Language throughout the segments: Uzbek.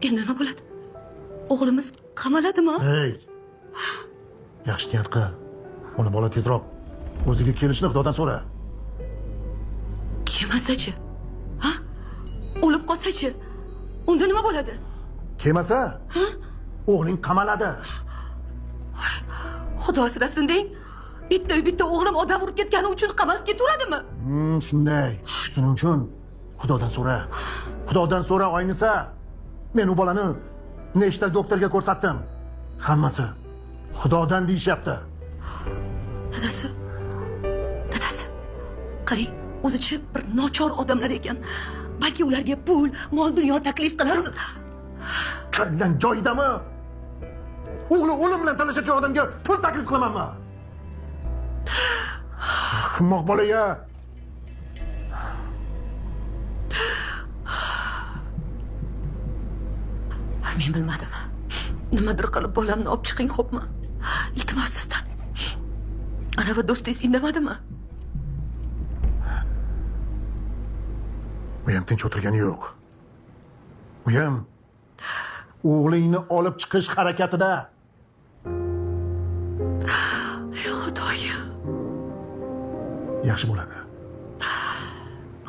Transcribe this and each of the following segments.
Endi nima bo'ladi? O'g'limiz qamaladimi? Hey! Yaxshi niyat qil. Uni bola tezroq o'ziga kelishni Xudodan so'ra. Kelmasa-chi? Ha? O'lib qolsa-chi? Unda nima bo'ladi? Kelmasa, o'g'ling qamaladi. Xudo asrasin deng. Bitta o'g'lim odam urib ketgani uchun qamalib ketaveradimi? Shunday. Shuning uchun Xudodan so'ra. Xudodan so'ra Oynisa. Men u bolani nechta doktorga ko'rsatdim. Hammasi Xudodan deyishyapti. Dadasi. Qarang, o'zicha bir nochor odamlar ekan. Balki ularga pul, mol dunyo taklif qilarsiz. Kallang joyidami? O'g'li o'lim bilan talashayotgan odamga pul taklif qilamanmi? Ahmoq bola-ya. Men bilmadim. Nimadir qilib bolamni olib chiqing, xo'pmi? Iltimos sizdan. Ana va do'stingiz indamadimi? U ham tinch o'tirgani yo'q. U ham o'g'lingni olib chiqish harakatida. Xudoyim. Yaxshi bo'ladi.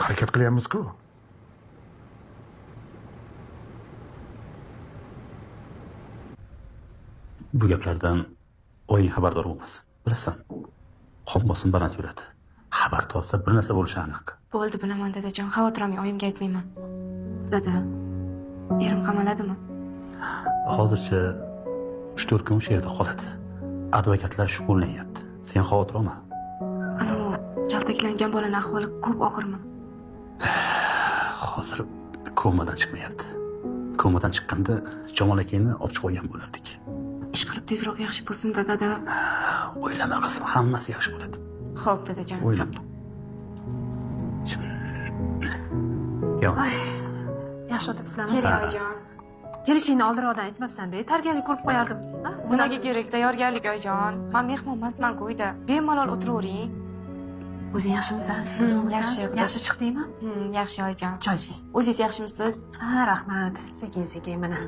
Harakat qilyapmiz-ku. Bu gaplardan oying xabardor bo'lmas. Bilasan, qon bosim baland yuradi. Xabar topsa bir narsa bo'lishi aniq. Bo'ldi, bilaman dadajon. Xavotir olmang, oyimga aytmayman. Dada, erim qamaladimi? Hozircha 3-4 kun o'sha yerda qoladi. Advokatlar shug'ullanyapti. Sen xavotir olma. Ana u kaltaklangan bolaning ahvoli ko'p og'irmi? Hozir komadan chiqmayapti. Komadan chiqqanda Jamol akangni olib chiqib olgan bo'lardik. Ish qilib tezroq yaxshi bo'lsin-da, dada. O'ylama qizim, hammasi yaxshi bo'ladi. Xo'p, dadajon. O'ylama. Yaxshi o'tiribsizlarmi? Keling, oyijon. Kelishingni oldinroqdan aytmabsan-da, targalik ko'rib qo'yardim. Nimaga kerak tayyorgarlik, oyijon? Men mehmon emasman qo'yda. Bemalol o'tiravering. O'zing yaxshimisan? Yaxshi. Yaxshi chiqdingmi? Yaxshi, oyijon. Choy iching. O'zingiz yaxshimisiz? Ha, rahmat. Sekin mana.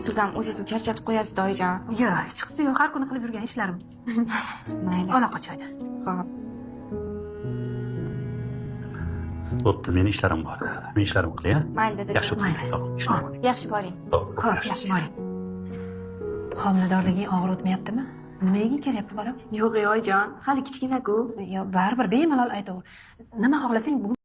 Siz ham o'zingizni charchatib qo'yasiz, oyijon. Yo'q, hech qisi yo'q. Har kuni qilib yurgan ishlarim. Mayli. Ola qo'y choyni. Xo'p. Bo'pti, meni ishlarim bor. Men ishlarim qilay, ha? Mayli, dadajon. Yaxshi o'tiring. Yaxshi boring. Xo'p, yaxshi bo'ling. Homiladorliging og'ir o'tmayaptimi? Nima yeging kelyapti bolam? Yo'q, oyijon. Hali kichkina-ku. Yo, baribir bemalol aytaver. Nima xohlasang bugun